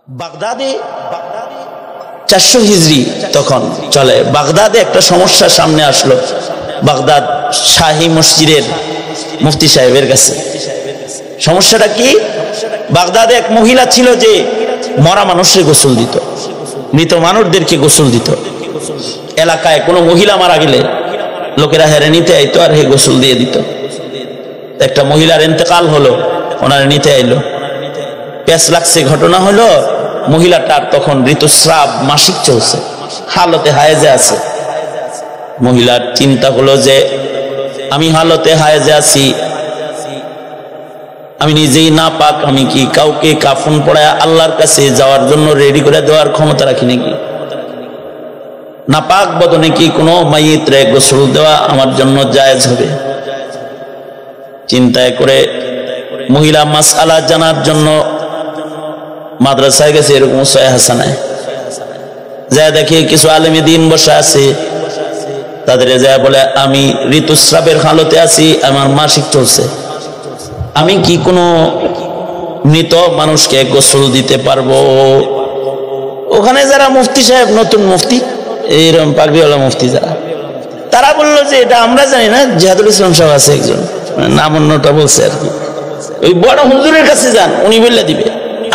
বাগদাদে 400 হিজরি তখন চলে। বাগদাদে একটা সমস্যা সামনে আসলো, বাগদাদ শাহী মসজিদের মুফতি সাহেবের কাছে। সমস্যাটা কি? বাগদাদে এক মহিলা ছিল যে মরা মানুষের গোসল দিত, মৃত মানুষদেরকে গোসল দিত। এলাকায় কোনো মহিলা মারা গেলে লোকেরা হেরে নিতে আইতো আর হে গোসল দিয়ে দিত। একটা মহিলার ইন্তেকাল হলো, ওনার নিতে আইলো, প্যাঁচ লাগছে। ঘটনা হলো মহিলাটার তখন ঋতুস্রাব মাসিক চলছে, হালতে হায়েজে আছে। মহিলার চিন্তা হলো যে আমি হালতে হায়েজে আছি, আমি নিজেই না পাক, আমি কি কাউকে কাফন পড়ায় আল্লাহর কাছে যাওয়ার জন্য রেডি করে দেওয়ার ক্ষমতা রাখি নাকি? না পাক বদনে কি কোনো মাইয়িতরে গোসল দেওয়া আমার জন্য জায়েজ হবে? চিন্তায় করে মহিলা মাসআলা জানার জন্য মাদ্রাসায় গেছে, এরকম সহিহ হাসানায় যা দেখে কিছু আলেমে দিন বসে আছে, তাদের যা বলে আমি ঋতুস্রাবের হালতে আছি, আমার মাসিক চলছে, আমি কি কোনো মৃত মানুষকে গোসল দিতে পারবো? ওখানে যারা মুফতি সাহেব, নতুন মুফতি, এইরকম পাগড়িওয়ালা মুফতি যারা, তারা বললো যে এটা আমরা জানি না, জিহাদুল ইসলাম সাহেব আছে একজন, নাম অন্যটা বলছে আর কি, ওই বড় হুজুরের কাছে যান, উনি বললে দিবে,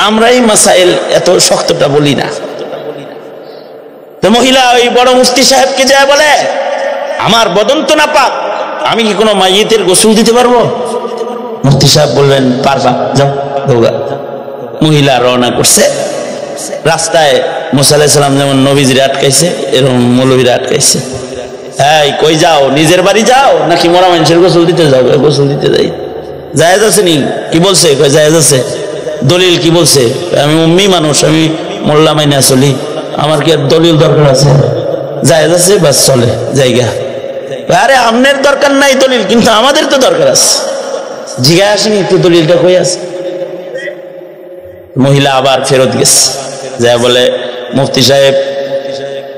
আমরা এই মাসাইল এত শক্তটা বলি না। তো মহিলা ওই বড় মুফতি সাহেবকে যায় বলে আমার বদন তো না পাক, আমি কি কোনো মাইয়িতের গোসল দিতে পারবো? মুফতি সাহেব বললেন পারবা, যাও দৌড়া। মহিলা রওনা করছে। রাস্তায় মুসা আলাইহিস সালাম যেমন নবীজিরে আটকাইছে, এরকম মৌলবীরা আটকাইছে। এই কই যাও? নিজের বাড়ি যাও নাকি মরা মানুষের গোসল দিতে যাও? গোসল দিতে যাই, জায়েজ আছে নি? কি বলছে? কই জায়েজ আছে। দলিল কি বলছে? আমি উম্মি মানুষ, আমি মোল্লা মাইনা চলি, আমার কি আর দলিল দরকার আছে? জায়েজ আছে, বাস চলে জায়গা। আরে আমনের দরকার নাই দলিল, কিন্তু আমাদের তো দরকার আছে। জিগায় আসেনি একটু দলিলটা কই আছে? মহিলা আবার ফেরত গেছে, যা বলে মুফতি সাহেব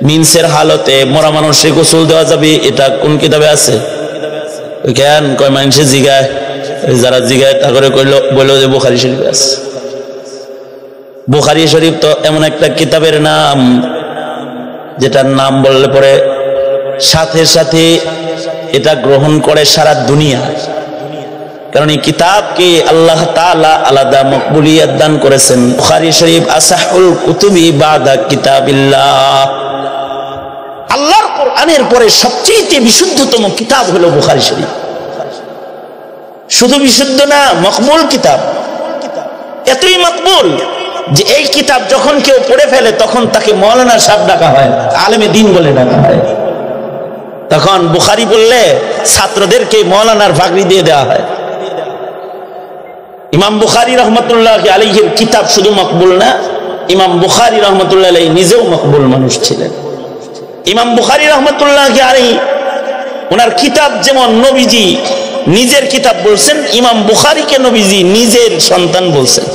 মিনসের হালতে মরা মানুষে গোসল দেওয়া যাবে, এটা কোন কিতাবে আছে? কেন কয় মানুষে জিগায়, যারা জিগায় তা করে কইল, বললো যে বুখারী শরীফে আছে। বুখারী শরীফ তো এমন একটা কিতাবের নাম যেটার নাম বললে পরে সাথে সাথে এটা গ্রহণ করে সারা দুনিয়া, কারণ এই কিতাবকে আল্লাহ তাআলা আলাদা মকবুলিয়ত দান করেছেন। বুখারী শরীফ আসাহুল কুতুবি বাদা কিতাবিল্লাহ, আল্লাহর কোরআনের পরে সবচেয়ে বিশুদ্ধতম কিতাব হলো বুখারী শরীফ। শুধু বিশুদ্ধ না, মকবুল কিতাব, এতই মকবুল যে এই কিতাব যখন কেউ পড়ে ফেলে তখন তাকে মাওলানা সাহেব ডাকা হয়, আলেমে দ্বীন বলে ডাকা হয়। তখন বুখারী বললে ছাত্রদেরকে মাওলানার পাগড়ি দিয়ে দেওয়া হয়। ইমাম বুখারী রাহমাতুল্লাহ আলাইহির কিতাব শুধু মকবুল না, ইমাম বুখারী রাহমাতুল্লাহ আলাইহি নিজেও মকবুল মানুষ ছিলেন। ইমাম বুখারী রাহমাতুল্লাহ আলাইহি ওনার কিতাব যেমন নবীজি নিজের কিতাব বলছেন, ইমাম বুখারীকে নবীজি নিজের সন্তান বলছেন।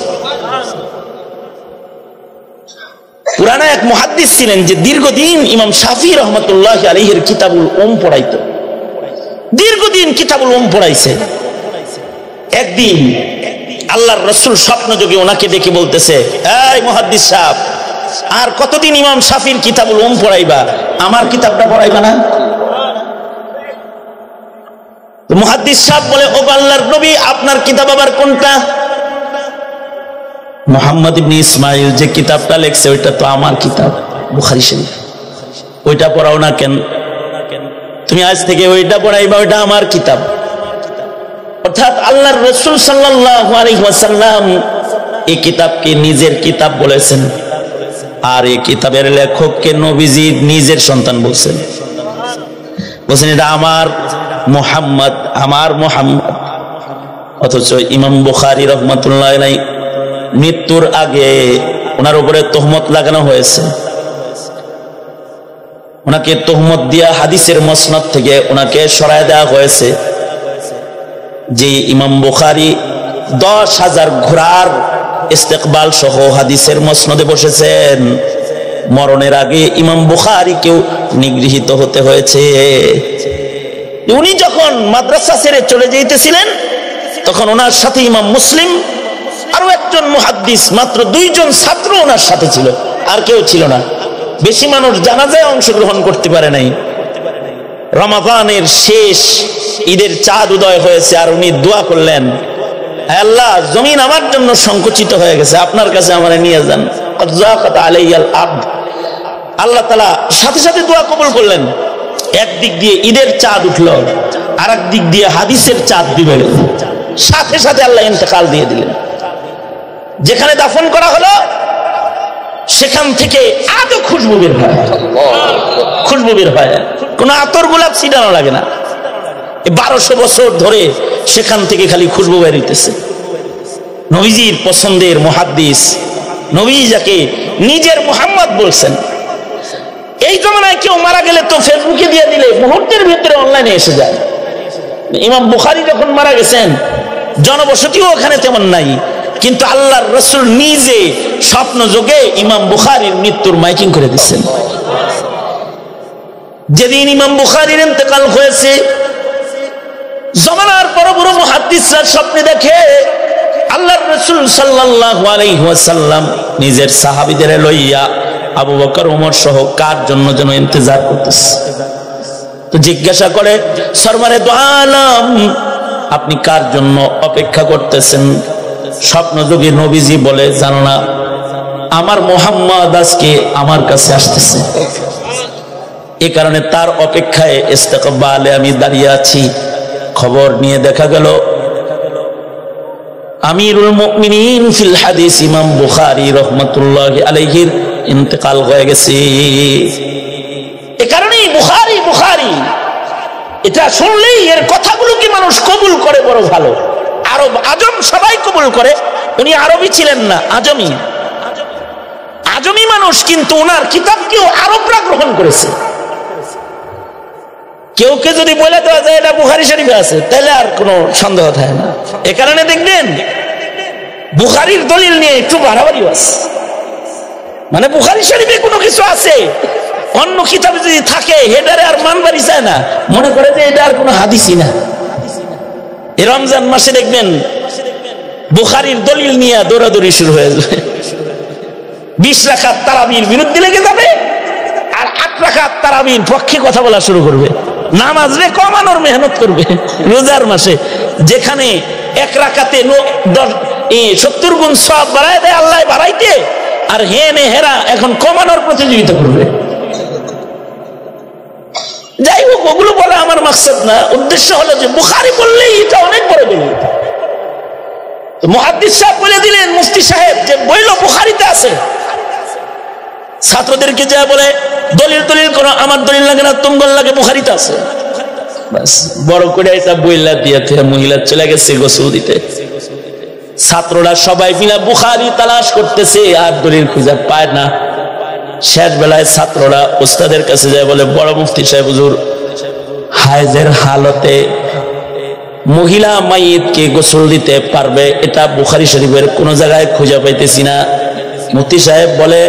পুরানা এক মুহাদ্দিস ছিলেন যে দীর্ঘদিন ইমাম শাফি রাহমাতুল্লাহ আলাইহির কিতাবুল পড়াইতো, দীর্ঘদিন কিতাবুল পড়াইছে। একদিন আল্লাহর রাসূল স্বপ্নযোগে ওনাকে দেখে বলতেছে, এই মুহাদ্দিস সাহেব, আর কতদিন ইমাম শাফির কিতাবুল পড়াইবা, আমার কিতাবটা পড়াইবা না? তো মুহাদ্দিস সাহেব বলে, ও আল্লাহর নবী, আপনার কিতাব আবার কোনটা? মুহাম্মদ ইবনে ইসমাইল যে কিতাবটা লেখছে ওইটা তো আমার কিতাব বুখারী শরীফ, ওইটা পড়াও না কেন? তুমি আজ থেকে ওইটা পড়াইবা, ওইটা আমার কিতাব। অর্থাৎ আল্লাহর রাসূল সাল্লাল্লাহু আলাইহি ওয়াসাল্লাম এই কিতাবকে নিজের কিতাব বলেছেন, আর এই কিতাবের লেখককে নবীজি নিজের সন্তান বলছেন। বলছেন এটা আমার মুহাম্মদ, আমার মুহাম্মদ। অথচ ইমাম বুখারী রাহমাতুল্লাহ আলাইহি মৃত্যুর আগে ওনার উপরে তোহমত লাগানো হয়েছে। ওনাকে তোহমত দিয়া হাদিসের মসনদ থেকে ওনাকে সরায় দেওয়া হয়েছে যে ইমাম বুখারী 10,000 ঘোড়ার ইস্তেকবাল সহ হাদিসের মসনদে বসেছেন। মরণের আগে ইমাম বুখারীকেও নিগৃহীত হতে হয়েছে। উনি যখন মাদ্রাসা ছেড়ে চলে যাইতেছিলেন তখন ওনার সাথে ইমাম মুসলিম আরো একজন মুহাদ্দিস, মাত্র 2 জন ছাত্র ওনার সাথে ছিল, আর কেউ ছিল না। বেশি মানুষ জানাজায় অংশগ্রহণ করতে পারে নাই। রমাদানের শেষ ঈদের চাঁদ উদয় হয়েছে, আর উনি দোয়া করলেন, হে আল্লাহ, জমিন আমার জন্য সংকুচিত হয়ে গেছে, আপনার কাছে আমারে নিয়ে যান। আল্লাহ তাআলা সাথে সাথে দোয়া কবুল করলেন। একদিক দিয়ে ঈদের চাঁদ উঠলো, আর এক দিক দিয়ে হাদিসের চাঁদ দিবে, সাথে সাথে আল্লাহ ইন্তেকাল দিয়ে দিলেন। যেখানে দাফন করা হলো সেখান থেকে আজও খুশবু বের হয়, খুশবু বের হয়, কোনো আতর গোলাপ ছিটানো লাগে না। 1200 বছর ধরে সেখান থেকে খালি খুশবু বের হইতেছে। নবীজির পছন্দের মুহাদ্দিস, নবী যাকে নিজের মুহাম্মদ বলছেন। এই জমানায় কেউ মারা গেলে তো ফেসবুকে দিয়ে দিলে মুহূর্তের ভিতরে অনলাইনে এসে যায়। ইমাম বুখারী যখন মারা গেছেন, জনবসতিও ওখানে তেমন নাই, কিন্তু আল্লাহর রাসূল নিজে স্বপ্ন যোগে ইমাম বুখারীর মৃত্যুর মাইকিং করে দিচ্ছেন। যেদিন ইমাম বুখারীর ইন্তেকাল হয়েছে, জমানার বড় বড় মুহাদ্দিসরা স্বপ্নে দেখে আল্লাহর রাসূল সাল্লাল্লাহু আলাইহি ওয়াসাল্লাম নিজের সাহাবীদের লইয়া আবু বকর ওমর সহ কার জন্য যেন ইন্তজার করতেছে। তো জিজ্ঞাসা করে, সরওয়ারে দু আলম, আপনি কার জন্য অপেক্ষা করতেছেন? স্বপ্নযোগী নবীজি বলে, জানো না, আমার মুহাম্মদ আজকে আমার কাছে আসতেছে, এ কারণে তার অপেক্ষায় ইস্তেকবালে আমি দাঁড়িয়ে আছি। খবর নিয়ে দেখা গেল আমিরুল মুমিনিন ফিল হাদিস ইমাম বুখারী রাহমাতুল্লাহি আলাইহির ইন্তেকাল হয়ে গেছে। এ কারণেই বুখারী বুখারী এটা শুনলেই এর কথাগুলোকে মানুষ কবুল করে, বড় ভালো। আরব আজম সবাই কবুল করে, উনি আরবি ছিলেন না, আজমি, আজমি মানুষ, কিন্তু ওনার কিতাবকেও আরবরা গ্রহণ করেছে। কেউ কে যদি বলে দেওয়া যায় এটা বুখারী শরীফে আছে, তাহলে আর কোনো সন্দেহ থাকে না। এ কারণে দেখবেন বুখারীর দলিল নিয়ে একটু বাড়াবাড়ি আছে, মানে বুখারী শরীফে কোনো কিছু আছে, অন্য কিতাবে যদি থাকে হেডারে আর মানবাড়ি চায় না, মনে করে যে এটা আর কোনো হাদিসই না। এই রমজান মাসে দেখবেন বুখারীর দলিল নিয়ে দৌড়াদৌড়ি শুরু হয়ে যাবে। 20 রাকাত তারাবির বিরুদ্ধে লেগে যাবে, আর 8 রাকাত তারাবির পক্ষে কথা বলা শুরু করবে। নামাজ রে কমানোর মেহনত করবে রোজার মাসে, যেখানে 1 রাকাতে 70 গুণ সওয়াব বাড়ায় দেয় আল্লাহ বাড়াইতে, আর হেরা এখন কমানোর প্রতিযোগিতা করবে। যাই হোক, ওগুলো বলে আমার মাকসাদ না, উদ্দেশ্য হলো যে বুখারী বললেই এটা অনেক বড় দলিল। মুহাদ্দিস সাহেব বলে দিলেন, মুফতি সাহেব যে বইল বুখারীতে আছে, ছাত্রদেরকে যা বলে দলিল দলিল করো, আমার দলিল লাগে না, তোমার লাগে, বুখারীতে আছে। বাস বড় করে এটা বইলা দিয়ে মহিলা চলে গেছে গোসল দিতে। ছাত্ররা সবাই মিলে বুখারী তালাশ করতেছে, আর দলিল খুঁজে পায় না। শেষ বেলায় ছাত্ররা উস্তাদের কাছে যায়, বলে, বড় মুফতি সাহেব হুজুর, হায়েজের হালতে মহিলা মাইয়িতকে গোসল দিতে পারবে, এটা বুখারী শরীফের কোন জায়গায় খুঁজে পাইতেছি না। মুফতি সাহেব বলে,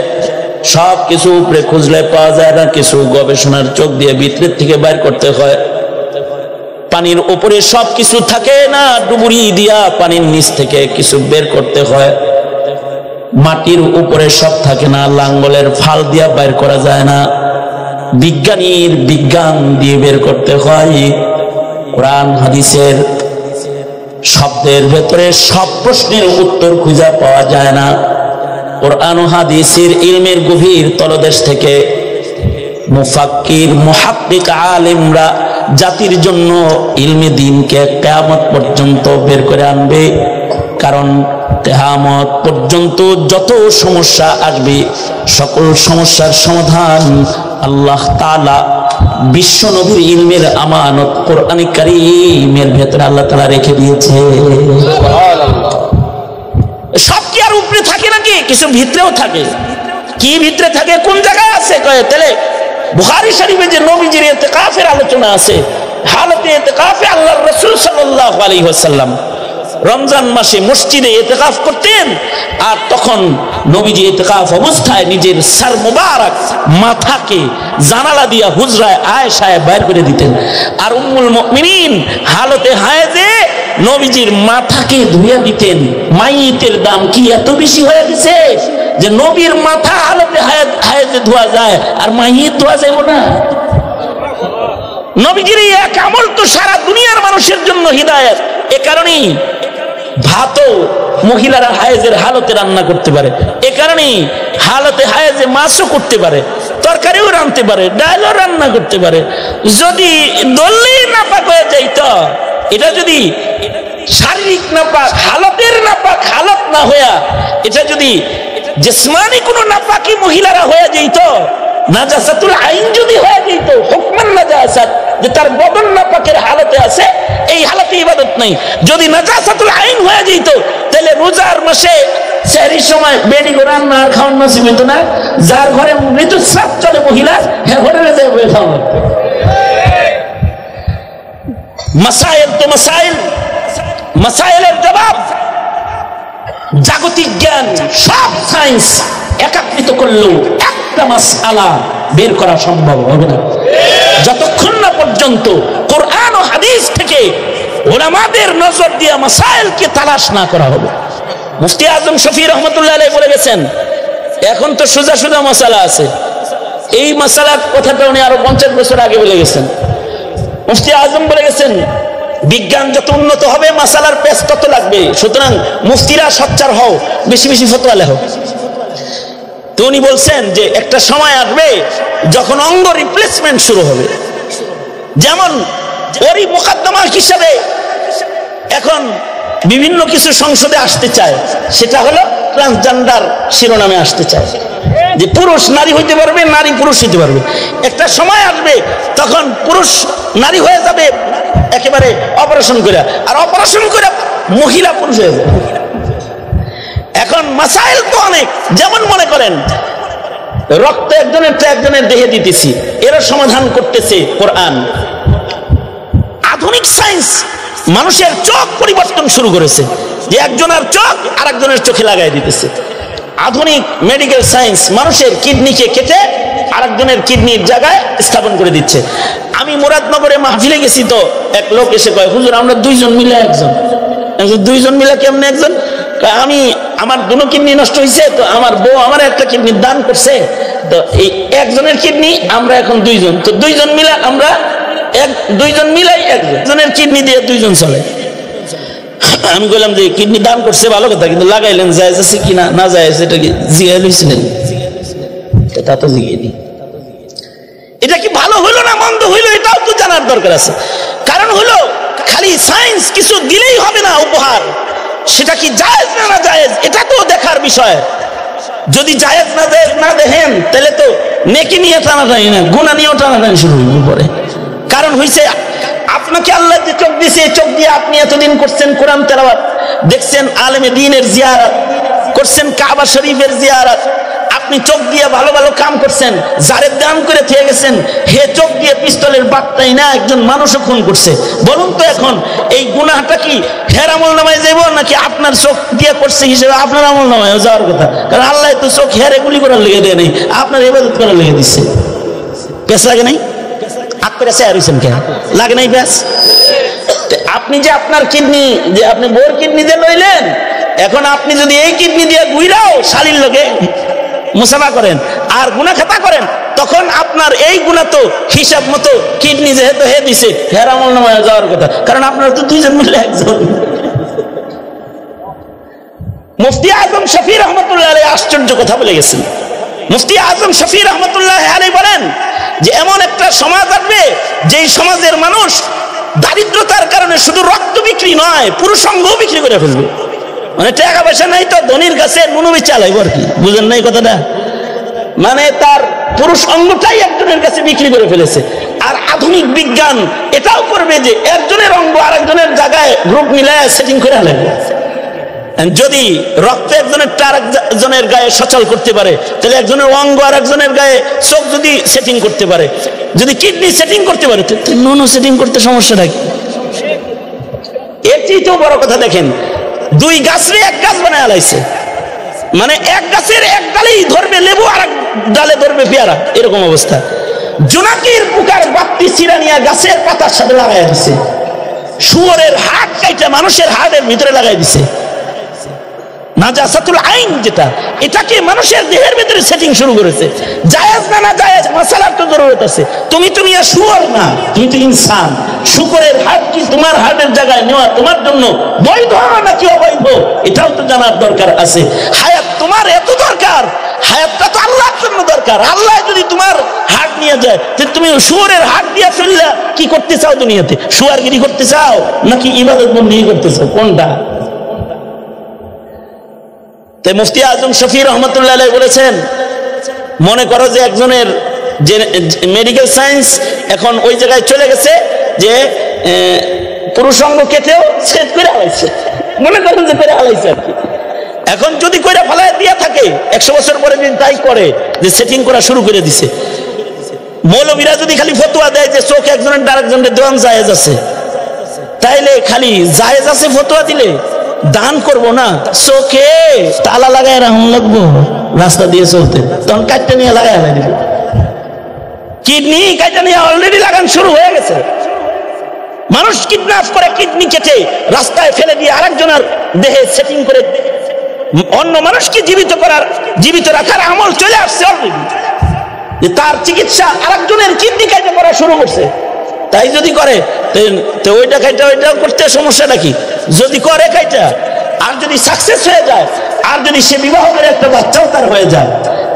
সব কিছু উপরে খুঁজলে পাওয়া যায় না, কিছু গবেষণার চোখ দিয়ে ভিতরের থেকে বাইর করতে হয়। পানির উপরে সব কিছু থাকে না, ডুবুরি দিয়া পানির নিচ থেকে কিছু বের করতে হয়। মাটির উপরে সব থাকে না, লাঙ্গলের ফাল দিয়া বাইর করা যায় না, বিজ্ঞানীর বিজ্ঞান দিয়ে বের করতে হয়। কোরআন হাদিসের শব্দের ভেতরে সব প্রশ্নের উত্তর খুঁজে পাওয়া যায় না। কোরআন ও হাদিসের ইলমের গভীর তলদেশ থেকে মুফাক্কির মুহাক্কিক আলেমরা জাতির জন্য ইলমে দ্বীনকে কিয়ামত পর্যন্ত বের করে আনবে। কারণ কিয়ামত পর্যন্ত যত সমস্যা আসবে, সকল সমস্যার সমাধান আল্লাহ তাআলা বিশ্ব নবীর ইলমের আমানত কোরআন কারীমের ভেতরে আল্লাহ তাআলা রেখে দিয়েছে। সুবহানাল্লাহ। সব কি আর উপরে থাকে নাকি? কিছু ভিতরেও থাকে। কি ভিতরে থাকে, কোন জায়গায় আছে? তাহলে বুখারী শরীফে যে নবীজির ইতিকাফের আলোচনা আছে, হালতে ইতিকাফে আল্লাহর রাসূল সাল্লাল্লাহু আলাইহি ওয়াসাল্লাম রমজান মাসে মসজিদে ইতিকাফ করতেন, আর তখন নবীজি ইতিকাফ অবস্থায় নিজের সর মুবারক মাথাকে জানালা দিয়া হুজরায় আয়েশায় বাইর করে দিতেন। আর উম্মুল মুমিনিন হালতে হায়েজে নবীজির মাথাকে ধুয়ে দিতেন। মাইয়িতের দাম কি এত বেশি হয়ে গেছে যে নবীর মাথা হালতে হায়াতে ধোয়া যায় আর মাইয়িত ধোয়া যাইব না? নবীজির এক আমল তো সারা দুনিয়ার মানুষের জন্য হিদায়াত। এ কারণেই ভাতও মহিলারা হায়েজের হালতে রান্না করতে পারে, এ কারণেই হালতে হায়েজে মাছও করতে পারে, তরকারিও রাঁধতে পারে, ডালও রান্না করতে পারে। যদি দললেই নাপাক হয়ে যাইত, এটা যদি শারীরিক নাপাক, হালতের নাপাক হালত না হইয়া এটা যদি জিসমানি কোনো নাপাকি মহিলারা হয়ে যাইত, নাজাসাতুল আইন যদি হয়ে যেত, হুকমান নাজাসাত, যে তার বদন নাপাকের হালতে আছে, এই হালতে ইবাদত নাই। যদি নাজাসাতুল আইন হয়ে যেত তাহলে রোজার মাসে সেহরির সময় বেডি গোরান না খাওয়ান নসিব হইতো না। যার ঘরে ঋতুস্রাব চলে মহিলা, হ্যাঁ হোটেলে যায় বলে খাওয়া। মাসাইল তো মাসাইল, মাসাইলের জবাব জাগতিক জ্ঞান, সব সায়েন্স একত্রিত করলেও একটা মাসআলা বের করা সম্ভব হবে না যতক্ষণ না পর্যন্ত কোরআন ও হাদিস থেকে উলামাদের নজর দিয়ে মাসাইলকে তালাশ না করা হবে। মুফতি আজম শফি রহমতুল্লাহ আলাইহি বলে গেছেন, এখন তো সোজা সোজা মাসালা আছে, এই মাসালার কথাটা উনি আরো 50 বছর আগে বলে গেছেন। মুফতি আজম বলে গেছেন, বিজ্ঞান যত উন্নত হবে মাসালার পেশ তত লাগবে, সুতরাং মুফতিরা সচ্চার হও, বেশি বেশি ফতোয়া লেখো। তো উনি বলছেন যে একটা সময় আসবে যখন অঙ্গ রিপ্লেসমেন্ট শুরু হবে। যেমন ওরই মোকদ্দমা হিসাবে এখন বিভিন্ন কিছু সংসদে আসতে চায়, সেটা হলো ট্রান্সজেন্ডার শিরোনামে আসতে চায়, যে পুরুষ নারী হইতে পারবে, নারী পুরুষ হইতে পারবে। একটা সময় আসবে তখন পুরুষ নারী হয়ে যাবে একেবারে অপারেশন করে, আর অপারেশন করে মহিলা পুরুষ হয়ে যাবে। এখন মাসাইল তো অনেক, যেমন মনে করেন রক্ত একজনের দেহে দিতেছি, এর সমাধান করতেছে কোরআন। আধুনিক সায়েন্স মানুষের চোখ পরিবর্তন শুরু করেছে, যে একজনের চোখ আর একজনের চোখে লাগাই দিতেছে। আধুনিক মেডিকেল সায়েন্স মানুষের কিডনিকে কেটে আরেকজনের কিডনির জায়গায় স্থাপন করে দিচ্ছে। আমি মুরাদনগরে মাহফিলে গেছি, তো এক লোক এসে কয়, হুজুর আমরা দুইজন মিলে একজন। দুইজন মিলে কেমনে একজন? আমি আমার দুটো কিডনি নষ্ট হয়েছে, তো আমার বউ আমার একটা কিডনি দান করছে, তো এই একজনের কিডনি আমরা এখন দুইজন, তো দুইজন মিলে আমরা দুইজন মিলাই একজনের কিডনি দিয়ে দুইজন চলে। আমি বললাম যে কিডনি দান করছে ভালো কথা, কিন্তু লাগাইলেন জায়েজ আছে কিনা না জায়েজ এটা কি জিজ্ঞাসা লইছিলেন? তা তো জিজ্ঞেনি। এটা কি ভালো হইলো না মন্দ হইলো এটাও তো জানার দরকার আছে। কারণ হলো খালি সায়েন্স কিছু দিলেই হবে না উপহার, সেটা কি জায়েজ না জায়েজ এটা তো দেখার বিষয়। যদি জায়েজ না জায়েজ না দেখেন তাহলে তো নেকি নিয়ে টানাটানি না, গুনাহ নিয়েও টানাটানি শুরু হয়ে পড়ে। কারণ হইছে আপনাকে আল্লাহ যে চোখ দিয়েছে, চোখ দিয়ে আপনি এতদিন করছেন কোরআন তেলাওয়াত, দেখছেন আলেমে দ্বীনের জিয়ারত করছেন, কাবা শরীফের জিয়ারত, আপনি চোখ দিয়ে ভালো ভালো কাম করছেন, যারে দান করে থেকে গেছেন, হে চোখ দিয়ে পিস্তলের বাটটাই না একজন মানুষও খুন করছে। বলুন তো এখন এই গুনাহটা কি হের আমল নামায় যাইব নাকি আপনার চোখ দিয়ে করছে হিসেবে আপনার আমল নামায় যাওয়ার কথা? কারণ আল্লাহ তো চোখ হেরে গুলি করার লেগে দেয় নাই, আপনার ইবাদত করার লেগে দিচ্ছে। পেশ লাগে নাই? লাগে নাই ব্যাস। আপনি যে আপনার কিডনি, যে আপনি বোর কিডনি দিয়ে লইলেন, এখন আপনি যদি এই কিডনি দিয়ে গুইরাও শালীর লোকে মুসাফা করেন আর গুনাহ খাতা করেন, তখন আপনার এই গুনাহ তো হিসাব মতো কিডনি যেহেতু হে দিছে হের আমল নামায় যাওয়ার কথা, কারণ আপনারা তো দুইজন মিলে একজন। মুফতি আজম শফি রহমতুল্লাহ আলাইহি আশ্চর্য কথা বলে গেছেন। মুফতি আজম শফি রহমতুল্লাহ আলাইহি বলেন যে এমন একটা সমাজ আসবে যেই সমাজের মানুষ দারিদ্রতার কারণে শুধু রক্ত বিক্রি নয়, পুরুষ অঙ্গও বিক্রি করে ফেলবে। মানে টাকা পয়সা নাই তো ধনির কাছে নুনুবি চালাইব আর কি, বুঝেন নাই কথাটা? মানে তার পুরুষ অঙ্গটাই একজনের কাছে বিক্রি করে ফেলেছে। আর আধুনিক বিজ্ঞান এটাও করবে যে একজনের অঙ্গ আর একজনের জায়গায় গ্রুপ মিলায় সেটিং করে লাগবে। যদি রক্ত একজনের গায়ে সচল করতে পারে, তাহলে একজনের অঙ্গ আর একজনের গায়ে চোখ যদি সেটিং করতে পারে, যদি কিডনি সেটিং করতে পারে, নুনু সেটিং করতে সমস্যাটা কি? এটি তো বড় কথা। দেখেন দুই গাছরে এক গাছ বানায় আলাইছে, মানে এক গাছের এক ডালেই ধরবে লেবু আর এক ডালে ধরবে পেয়ারা, এরকম অবস্থা। জোনাকির পোকার বাতি চিরা নিয়ে গাছের পাতার সাথে লাগাই দিচ্ছে, শুয়োরের হাড় কাইটা মানুষের হাড়ের ভিতরে লাগাই দিছে। নাজাসাতুল আইন যেটা, এটাকে মানুষের দেহের ভিতরে সেটিং শুরু করেছে। জায়েজ না না জায়েজ মাসালার তো জরুরত আছে। তুমি আর শুয়োর না, তুমি তো ইনসান। শুকরের হাড় কি তোমার হাড়ের জায়গায় নেওয়া তোমার জন্য বৈধ নাকি অবৈধ, এটাও তো জানার দরকার আছে। হায়াত তোমার এত দরকার, হায়াতটা তো আল্লাহর জন্য দরকার। আল্লাহ যদি তোমার হাড় নিয়ে যায়, তুমি শুয়োরের হাড় দিয়ে ফেললে কি করতে চাও দুনিয়াতে? শুয়ারগিরি করতে চাও নাকি ইবাদত বন্দেগী করতে চাও, কোনটা? তাই মুফতি আজম শফি রহমতুল্লাহ আলাইহি বলেছেন, মনে করো যে একজনের যে মেডিকেল সায়েন্স এখন ওই জায়গায় চলে গেছে যে পুরুষাঙ্গ কেটেও ছেদ করে হালাইছে, মনে করেন যে করে হালাইছে আর কি। এখন যদি কইরা ফেলায় দিয়া থাকে 100 বছর পরে দিন তাই করে যে সেটিং করা শুরু করে দিছে। মৌলবীরা যদি খালি ফতোয়া দেয় যে চোখ একজনের আরেকজনের দেওয়ান জায়েজ আছে, তাইলে খালি জায়েজ আছে ফতোয়া দিলে দান করব না, চোখে তালা লাগায় রাখুন লাগবো রাস্তা দিয়ে চলতে, তখন কাটটা নিয়ে লাগাই হালাই দিব। কিডনি কাটটা নিয়ে অলরেডি লাগান শুরু হয়ে গেছে। মানুষ কিডন্যাপ করে কিডনি কেটে রাস্তায় ফেলে দিয়ে আরেকজনের দেহে সেটিং করে অন্য মানুষকে জীবিত রাখার আমল চলে আসছে অলরেডি। তার চিকিৎসা আরেকজনের কিডনি কাটা করা শুরু করছে। তাই যদি করে তো ওইটা কাইটা ওইটা করতে সমস্যা নাকি? যদি করে কাইটা, আর যদি সাকসেস হয়ে যায়, আর যদি সে বিবাহ করে একটা বাচ্চাও তার হয়ে যায়,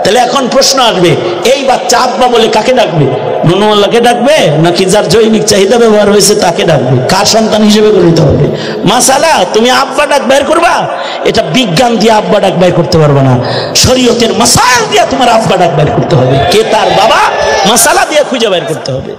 তাহলে এখন প্রশ্ন আসবে, এই বাচ্চা আব্বা বলে কাকে ডাকবে? নুনুয়াল্লাহকে ডাকবে নাকি যার জৈবিক চাহিদা ব্যবহার হয়েছে তাকে ডাকবে? কার সন্তান হিসেবে গঠিত হবে? মাসালা তুমি আব্বা ডাক বের করবা, এটা বিজ্ঞান দিয়ে আব্বা ডাক বের করতে পারবে না, শরীয়তের মাসাইল দিয়ে তোমার আব্বা ডাক বের করতে হবে। কে তার বাবা মাসালা দিয়ে খুঁজে বের করতে হবে।